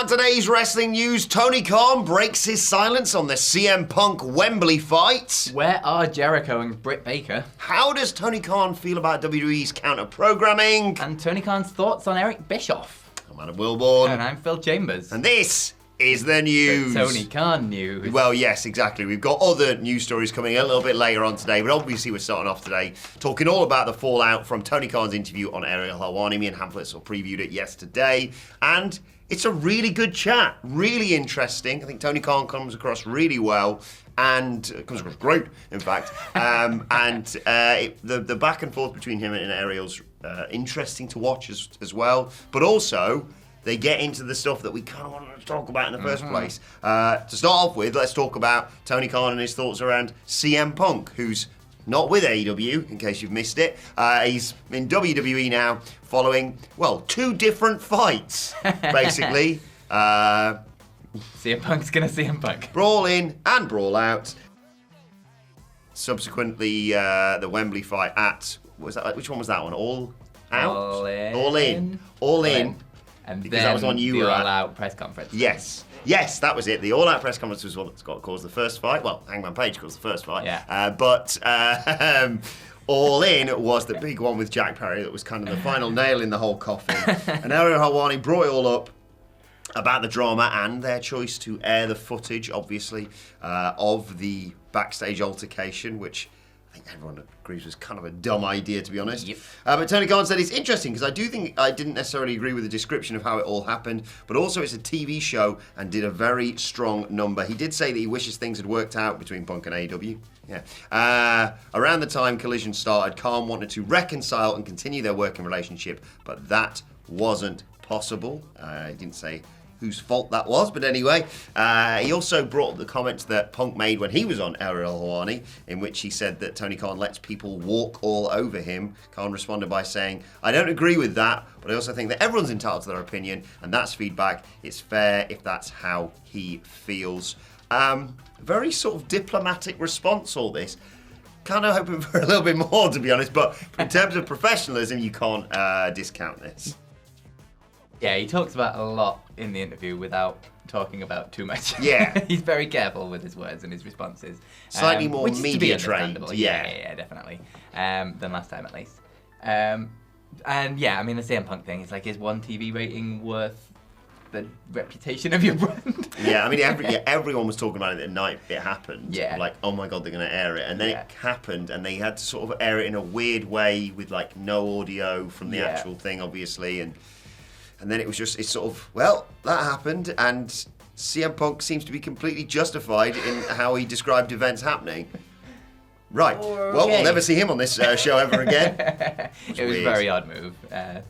On today's wrestling news, Tony Khan breaks his silence on the CM Punk Wembley fight. Where are Jericho and Britt Baker? How does Tony Khan feel about WWE's counter-programming? And Tony Khan's thoughts on Eric Bischoff. I'm Adam Wilborn. And I'm Phil Chambers. And this is the news. The Tony Khan news. Well, yes, exactly. We've got other news stories coming a little bit later on today, but obviously we're starting off today talking all about the fallout from Tony Khan's interview on Ariel Helwani. Me and Hamlet sort of previewed it yesterday, and it's a really good chat, really interesting. I think Tony Khan comes across really well, and comes across great, in fact. The back and forth between him and Ariel's interesting to watch as well, but also they get into the stuff that we kind of wanted to talk about in the first place. To start off with, let's talk about Tony Khan and his thoughts around CM Punk, who's not with AEW, in case you've missed it. He's in WWE now, following, well, 2 different fights, basically. CM Punk's gonna CM Punk. Brawl in and brawl out. Subsequently, the Wembley fight at, which one was that one? All Out? All In. All in. And Because then that was on you the were All at. Out press conference. Yes, that was it. The All Out press conference was what caused the first fight. Well, Hangman Page caused the first fight. Yeah. But All In was the big one with Jack Perry that was kind of the final nail in the whole coffin. And Ariel Helwani brought it all up about the drama and their choice to air the footage, obviously, of the backstage altercation, which I think everyone agrees was kind of a dumb idea, to be honest. Yep. But Tony Khan said it's interesting because I do think I didn't necessarily agree with the description of how it all happened, but also it's a TV show and did a very strong number. He did say that he wishes things had worked out between Punk and AEW. Yeah. Around the time Collision started, Khan wanted to reconcile and continue their working relationship, but that wasn't possible. He didn't say whose fault that was, but anyway. He also brought up the comments that Punk made when he was on Ariel Helwani, in which he said that Tony Khan lets people walk all over him. Khan responded by saying, I don't agree with that, but I also think that everyone's entitled to their opinion, and that's feedback. It's fair if that's how he feels. Very sort of diplomatic response, all this. Kind of hoping for a little bit more, to be honest, but in terms of professionalism, you can't discount this. Yeah, he talks about a lot in the interview without talking about too much. Yeah. He's very careful with his words and his responses. Slightly more which is to be media trained. understandable. Yeah. Yeah, definitely. Than last time, at least. And yeah, I mean, the CM Punk thing is like, is one TV rating worth the reputation of your brand? Yeah, I mean, everyone was talking about it the night it happened. Yeah. Like, oh my God, they're going to air it. And then Yeah. it happened, and they had to sort of air it in a weird way with, like, no audio from the Yeah. actual thing, obviously. And then it was just, it's sort of, well, that happened, and CM Punk seems to be completely justified in how he described events happening. Right. Okay. Well, we'll never see him on this show ever again. It was a very odd move.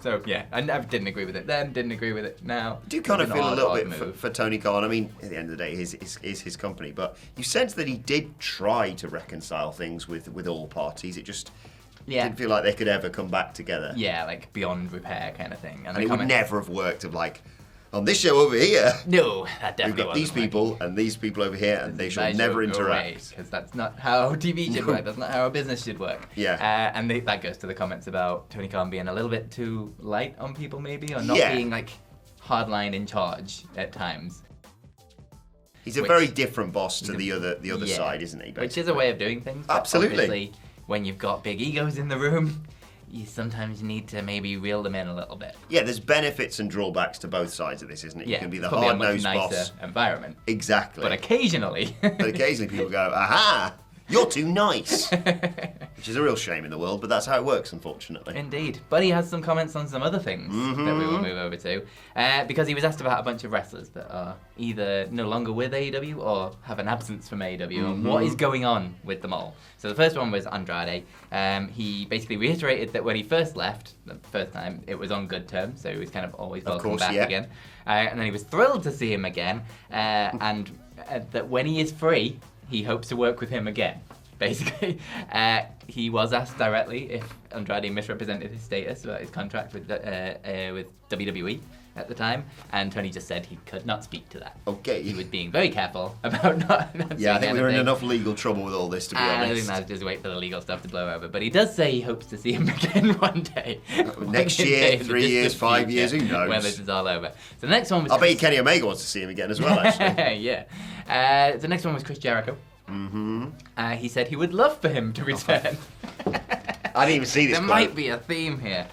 So yeah, I never didn't agree with it then, didn't agree with it now. I do kind of It's an feel a little odd bit move. for Tony Khan. I mean, at the end of the day, it's his company, but you sense that he did try to reconcile things with all parties. It just didn't feel like they could ever come back together. Yeah, like beyond repair kind of thing. And it would never have worked of like, on this show over here, No, that we've definitely got these people and these people over here, and they should never interact. Because that's not how TV should work. That's not how a business should work. Yeah. And that goes to the comments about Tony Khan being a little bit too light on people, maybe, or not Yeah. being like hardline in charge at times. He's a very different boss to the other Yeah. side, isn't he? Which is a way of doing things. But Absolutely. obviously, when you've got big egos in the room, you sometimes need to maybe reel them in a little bit. Yeah, there's benefits and drawbacks to both sides of this, isn't it? Yeah, You can be the it's probably a much hard-nosed nicer boss. environment. Exactly. But occasionally. But occasionally people go, aha, you're too nice. Which is a real shame in the world, but that's how it works, unfortunately. Indeed. But he has some comments on some other things Mm-hmm. that we will move over to. Because he was asked about a bunch of wrestlers that are either no longer with AEW or have an absence from AEW and what is going on with them all. So the first one was Andrade. He basically reiterated that when he first left, the first time, it was on good terms, so he was kind of always welcome back again. And then he was thrilled to see him again, and that when he is free, he hopes to work with him again. Basically, he was asked directly if Andrade misrepresented his status about his contract with WWE, at the time, and Tony just said he could not speak to that. Okay. He was being very careful about not Yeah, I think we were in anything. enough legal trouble with all this, to be And I honest. think that's just wait for the legal stuff to blow over. But he does say he hopes to see him again one day. Next One year, day in the 3 years, distant 5 years, who future, knows? when this is all over. So the next one was I bet you Kenny Omega wants to see him again as well, actually. yeah. The next one was Chris Jericho. Mm-hmm. He said he would love for him to return. I didn't even see this There quote. might be a theme here.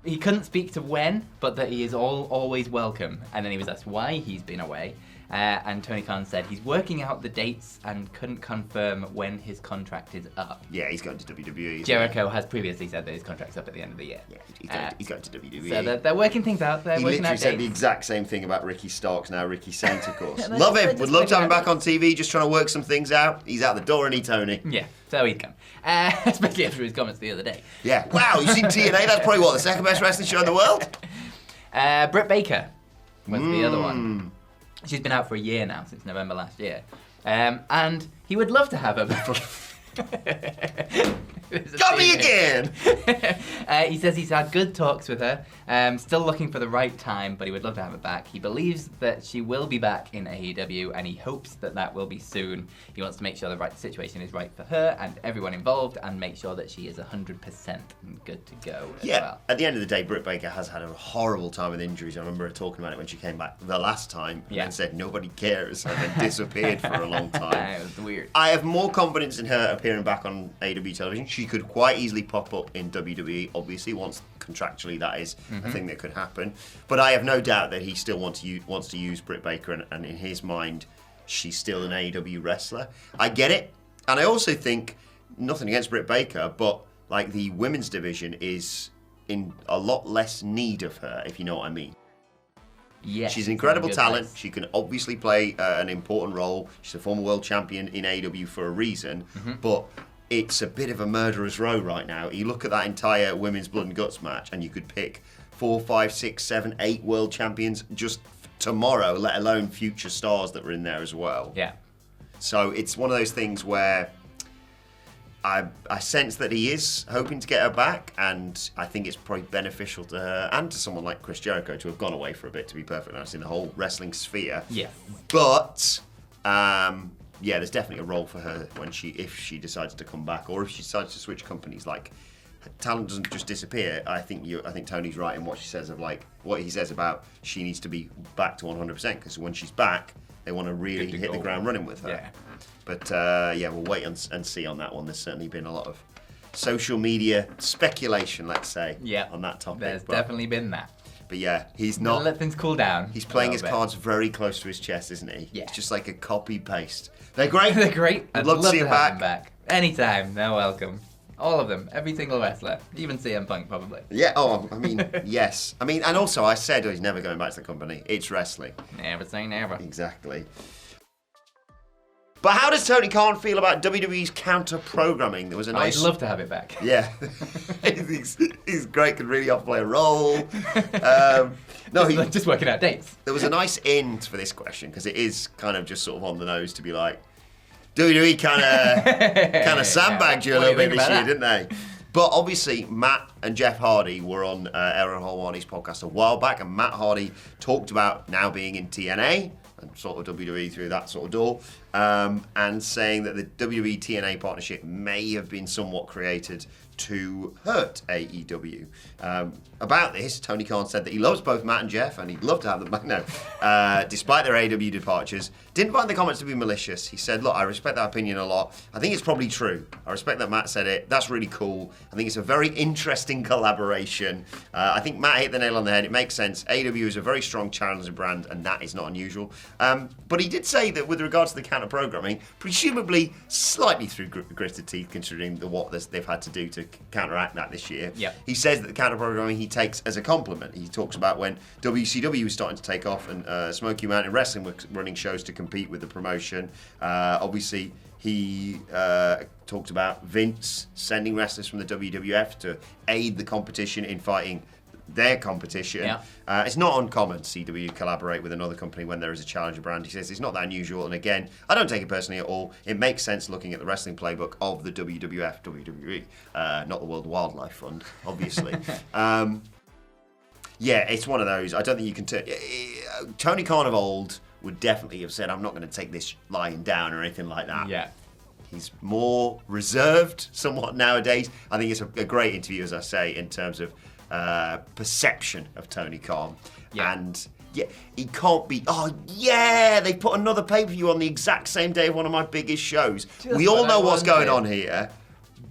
He couldn't speak to when, but that he is always welcome. And then he was asked why he's been away. And Tony Khan said he's working out the dates and couldn't confirm when his contract is up. Yeah, he's going to WWE. isn't Jericho has previously said that his contract's up at the end of the year. he? Yeah, he's going to WWE. So they're working things out. They're He working literally out said the dates. exact same thing about Ricky Starks, now Ricky Saint, of course. Yeah, Love they're him. just Would love to have him working back on TV, just trying to work some things out. He's out the door, isn't he, Tony? Yeah, so he'd come. Especially after his comments the other day. Yeah. Wow, you've seen TNA? That's probably, what, the second best wrestling show in the world? Britt Baker was the other one. She's been out for a year now, since November last year. And he would love to have her back. Got me again! He says he's had good talks with her, still looking for the right time, but he would love to have her back. He believes that she will be back in AEW, and he hopes that will be soon. He wants to make sure the right situation is right for her and everyone involved, and make sure that she is 100% good to go as Yeah, well. at the end of the day, Britt Baker has had a horrible time with injuries. I remember her talking about it when she came back the last time and said nobody cares, and then disappeared for a long time. It was weird. I have more confidence in her appearing back on AEW television. She could quite easily pop up in WWE, obviously, once contractually that is a thing that could happen. But I have no doubt that he still wants to use Britt Baker, and in his mind, she's still an AEW wrestler. I get it. And I also think, nothing against Britt Baker, but like the women's division is in a lot less need of her, if you know what I mean. Yes, She's an incredible good talent. place. She can obviously play an important role. She's a former world champion in AEW for a reason, but it's a bit of a murderer's row right now. You look at that entire women's blood and guts match, and you could pick 4, 5, 6, 7, 8 world champions just tomorrow, let alone future stars that were in there as well. Yeah. So it's one of those things where I sense that he is hoping to get her back, and I think it's probably beneficial to her and to someone like Chris Jericho to have gone away for a bit, to be perfectly honest, in the whole wrestling sphere. Yeah. But yeah, there's definitely a role for her if she decides to come back, or if she decides to switch companies. Like, talent doesn't just disappear. I think Tony's right in what he says about she needs to be back to 100%, because when she's back, they want to really hit the ground running with her. Yeah. But yeah, we'll wait and see on that one. There's certainly been a lot of social speculation, let's say, on that topic. There's definitely been that. But yeah, he's not. Let things cool down. He's playing his cards very close to his chest, isn't he? Yeah. It's just like a copy paste. They're great. They're great. I'd love to see him have them back. back. Anytime. They're welcome. All of them. Every single wrestler. Even CM Punk, probably. Yeah, I mean, yes. I mean, and also I said he's never going back to the company. It's wrestling. Never say never. Exactly. But how does Tony Khan feel about WWE's counter-programming? There was a nice... I'd love to have it back. Yeah. he's great, can really play a role. No, just working out dates. There was a nice end for this question, because it is kind of just sort of on the nose to be like, WWE kind of sandbagged you a little bit this year, didn't they? But obviously, Matt and Jeff Hardy were on Aaron Helwani's podcast a while back, and Matt Hardy talked about now being in TNA and sort of WWE through that sort of door, and saying that the WWE TNA partnership may have been somewhat created to hurt AEW. About this, Tony Khan said that he loves both Matt and Jeff, and he'd love to have them back now, despite their AEW departures. Didn't find the comments to be malicious. He said, look, I respect that opinion a lot. I think it's probably true. I respect that Matt said it. That's really cool. I think it's a very interesting collaboration. I think Matt hit the nail on the head. It makes sense. AEW is a very strong challenger brand, and that is not unusual. But he did say that with regards to the counter-programming, presumably slightly through gritted teeth, considering what they've had to do to counteract that this year. Yep. He says that the counter-programming he takes as a compliment. He talks about when WCW was starting to take off, and Smoky Mountain Wrestling were running shows to compete with the promotion. Obviously, he talked about Vince sending wrestlers from the WWF to aid the competition in fighting their competition. Yeah. It's not uncommon to see WWE collaborate with another company when there is a challenger brand. He says it's not that unusual, and again, I don't take it personally at all. It makes sense looking at the wrestling playbook of the WWE, not the World Wildlife Fund, obviously. Yeah, it's one of those. I don't think you can Tony Khan of old would definitely have said, I'm not going to take this lying down or anything like that. Yeah. He's more reserved somewhat nowadays. I think it's a great interview, as I say, in terms of perception of Tony Khan. Yeah. And yeah, he can't be, they put another pay-per-view on the exact same day of one of my biggest shows. We all know what's going on here,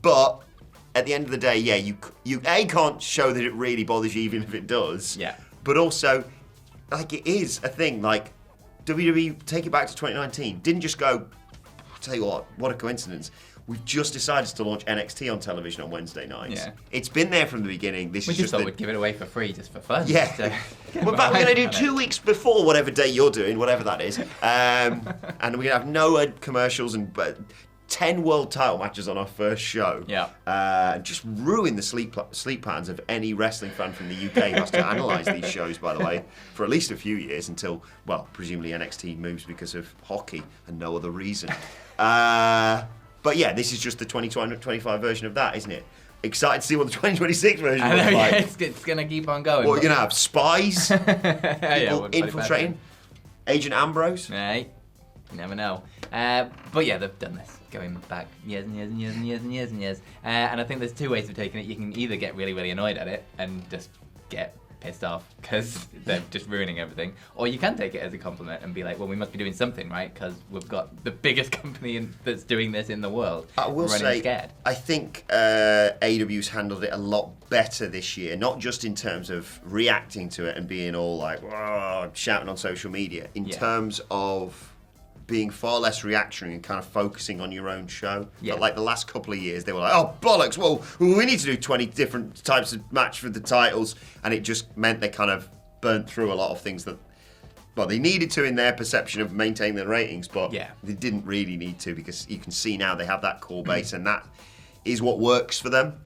but at the end of the day, yeah, you can't show that it really bothers you, even if it does. Yeah. But also, like, it is a thing. Like, WWE, take it back to 2019, didn't just go, tell you what a coincidence. We've just decided to launch NXT on television on Wednesday nights. Yeah. It's been there from the beginning. We just thought we'd give it away for free just for fun. Yeah. We're going to do 2 weeks before whatever day you're doing, whatever that is. And we're going to have no commercials and 10 world title matches on our first show. Yeah. Just ruin the sleep patterns of any wrestling fan from the UK who has to analyse these shows, by the way, for at least a few years until, well, presumably NXT moves because of hockey and no other reason. But yeah, this is just the 2025 version of that, isn't it? Excited to see what the 2026 version looks like. It's going to keep on going. What are you going to have? Spies? People infiltrating? Agent Ambrose? Right. You never know. But yeah, they've done this going back years and years and years and years and years and years. And I think there's two ways of taking it. You can either get really, really annoyed at it and just get pissed off because they're just ruining everything, or you can take it as a compliment and be like, well, we must be doing something right because we've got the biggest company that's doing this in the world. I will say, scared. I think AEW's handled it a lot better this year, not just in terms of reacting to it and being all like, shouting on social media, in terms of being far less reactionary and kind of focusing on your own show. Yeah. But like the last couple of years, they were like, oh, bollocks, well, we need to do 20 different types of match for the titles. And it just meant they kind of burnt through a lot of things that, well, they needed to in their perception of maintaining their ratings, but they didn't really need to because you can see now they have that core base and that is what works for them.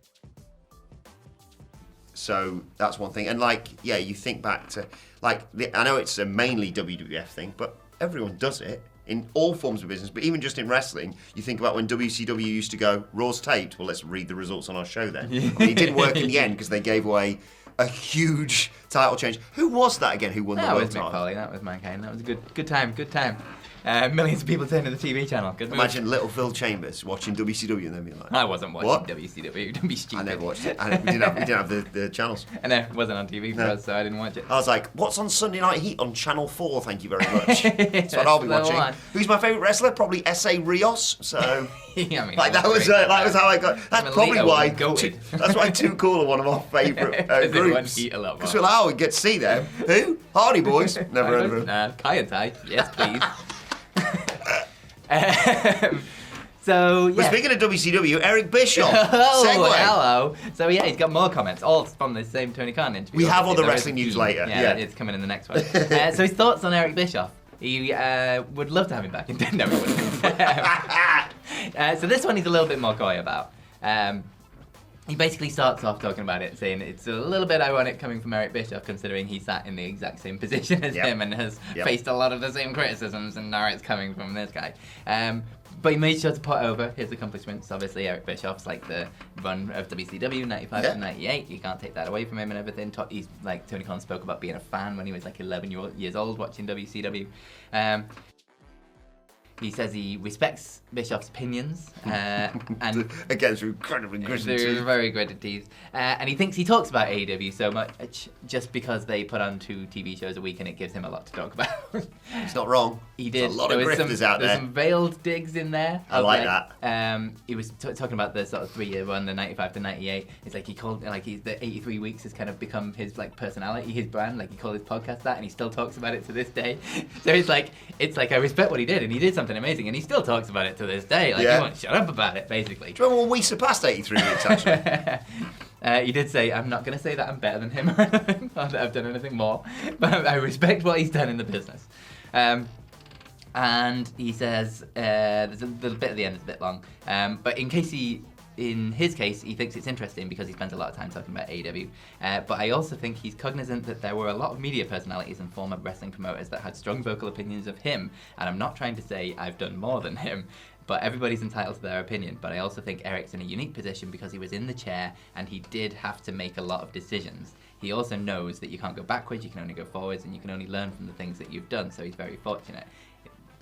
So that's one thing. And like, yeah, you think back to, like, I know it's a mainly WWF thing, but everyone does it. In all forms of business, but even just in wrestling, you think about when WCW used to go, Raw's taped, well, let's read the results on our show then. I mean, it didn't work in the end because they gave away a huge title change. Who was that again who won the world title? That was Mick Foley, that was Mankind. That was a good time. Millions of people turned to the TV channel. Good move. Imagine little Phil Chambers watching WCW and then being like, I wasn't watching WCW, don't be stupid. I never watched it. We didn't have the channels. And it wasn't on TV for us, so I didn't watch it. I was like, what's on Sunday Night Heat on Channel 4, thank you very much. That's what I'll be watching. Who's my favourite wrestler? Probably S.A. Rios, so... Yeah, I mean, like that was how I got... That's probably why... That's why Too Cool are one of our favourite groups. Because we're like, we get to see them. Who? Hardy Boys. Never heard of them. Kai and Tai. Yes, please. So yeah. But speaking of WCW, Eric Bischoff. Oh, segue. Hello. So yeah, he's got more comments, all from the same Tony Khan interview. We have all the wrestling news later. Yeah, it's coming in the next one. So his thoughts on Eric Bischoff. He would love to have him back. No, he wouldn't. So this one he's a little bit more coy about. He basically starts off talking about it, saying it's a little bit ironic coming from Eric Bischoff, considering he sat in the exact same position as him and has faced a lot of the same criticisms, and now it's coming from this guy. But he made sure to put over his accomplishments. Obviously, Eric Bischoff's like the run of WCW, 95 to 98. You can't take that away from him and everything. He's like, Tony Khan spoke about being a fan when he was like 11 years old watching WCW. He says he respects Bischoff's opinions, and again through incredibly gritted teeth. Through very gritted teeth, and he thinks he talks about AEW so much just because they put on 2 TV shows a week and it gives him a lot to talk about. It's not wrong. He did. There's a lot of grifters out there. There's some veiled digs in there. I like that. He was talking about the sort of 3-year run, the 95 to 98. It's like he called the 83 weeks has kind of become his like personality, his brand. Like he called his podcast that, and he still talks about it to this day. So it's like I respect what he did, and he did something amazing, and he still talks about it to this day. Like he won't shut up about it, basically. Do you remember when we surpassed 83 weeks actually? He did say, I'm not going to say that I'm better than him or anything, or that I've done anything more, but I respect what he's done in the business. And he says, there's a little bit at the end, it's a bit long, but in his case, he thinks it's interesting because he spends a lot of time talking about AEW. But I also think he's cognizant that there were a lot of media personalities and former wrestling promoters that had strong vocal opinions of him. And I'm not trying to say I've done more than him, but everybody's entitled to their opinion. But I also think Eric's in a unique position because he was in the chair and he did have to make a lot of decisions. he also knows that you can't go backwards, you can only go forwards, and you can only learn from the things that you've done, so he's very fortunate.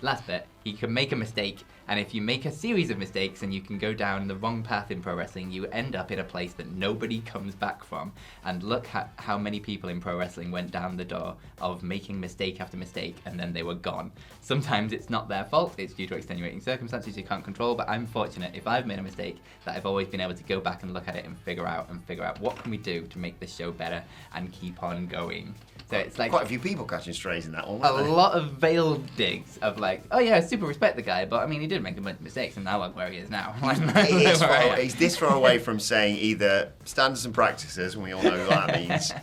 Last bit, he can make a mistake, and if you make a series of mistakes and you can go down the wrong path in pro wrestling, you end up in a place that nobody comes back from. And look at how many people in pro wrestling went down the door of making mistake after mistake, and then they were gone. Sometimes it's not their fault, it's due to extenuating circumstances you can't control, but I'm fortunate if I've made a mistake that I've always been able to go back and look at it and figure out what can we do to make this show better and keep on going. So it's like quite a few people catching strays in that one. A lot of veiled digs of like, oh yeah, I super respect the guy, but I mean he did make a bunch of mistakes, and now look where he is now. He's this far away from saying either standards and practices, and we all know what that means,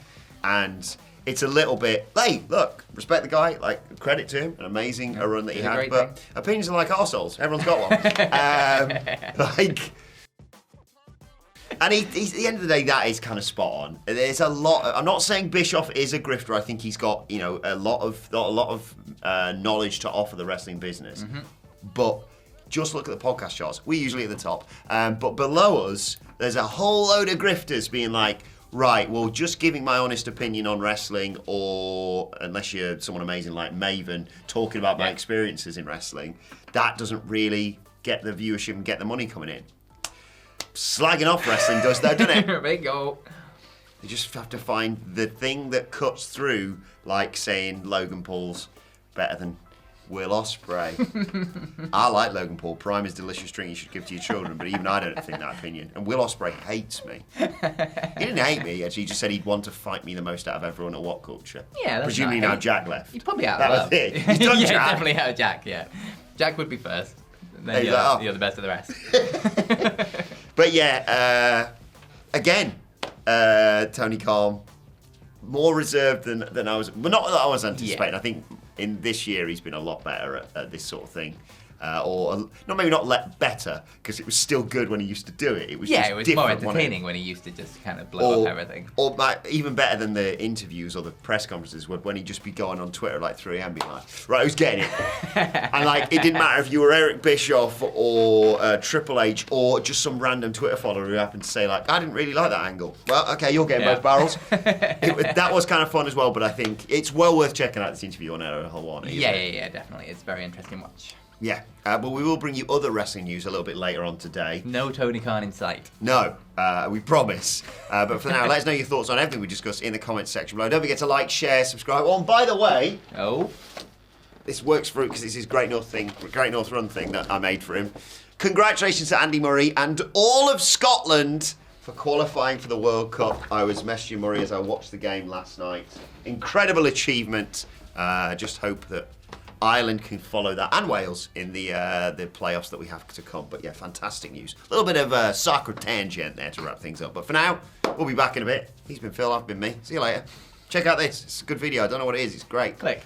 and it's a little bit, hey, look, respect the guy, like credit to him, an amazing run that he had, but opinions are like arseholes. Everyone's got one. And he's, at the end of the day, that is kind of spot on. There's a lot. I'm not saying Bischoff is a grifter. I think he's got a lot of knowledge to offer the wrestling business. Mm-hmm. But just look at the podcast charts. We're usually at the top, but below us, there's a whole load of grifters being like, right, well, just giving my honest opinion on wrestling, or unless you're someone amazing like Maven talking about my experiences in wrestling, that doesn't really get the viewership and get the money coming in. Slagging off wrestling does that, doesn't it? Bingo. You just have to find the thing that cuts through, like saying Logan Paul's better than Will Ospreay. I like Logan Paul. Prime is delicious drink you should give to your children, but even I don't think that opinion. And Will Ospreay hates me. He didn't hate me, actually. He just said he'd want to fight me the most out of everyone at WhatCulture. Yeah, that's presumably now Jack left. He's probably out that of love. Was it. He's done yeah, Jack. Definitely out of Jack, yeah. Jack would be first. Then you're the best of the rest. But yeah, again, Tony Khan, more reserved than I was. Well, not that I was anticipating. Yeah. I think in this year he's been a lot better at this sort of thing. Maybe not better, because it was still good when he used to do it. It was it was more entertaining when he used to just kind of blow up everything. Or even better than the interviews or the press conferences, when he'd just be going on Twitter like 3 a.m. being like, right, who's getting it? And like, it didn't matter if you were Eric Bischoff or Triple H or just some random Twitter follower who happened to say like, I didn't really like that angle. Well, okay, you're getting both barrels. That was kind of fun as well, but I think it's well worth checking out this interview on Ero Hawani. Yeah, definitely. It's a very interesting watch. Yeah, but we will bring you other wrestling news a little bit later on today. No Tony Khan in sight. No, we promise. But for now, let us know your thoughts on everything we discussed in the comments section below. Don't forget to like, share, subscribe. Oh, and by the way, this works for because it's his Great North Run thing that I made for him. Congratulations to Andy Murray and all of Scotland for qualifying for the World Cup. I was messaging Murray as I watched the game last night. Incredible achievement. Just hope that Ireland can follow that, and Wales in the playoffs that we have to come. But yeah, fantastic news. A little bit of soccer tangent there to wrap things up. But for now, we'll be back in a bit. He's been Phil, I've been me. See you later. Check out this. It's a good video. I don't know what it is. It's great. Click.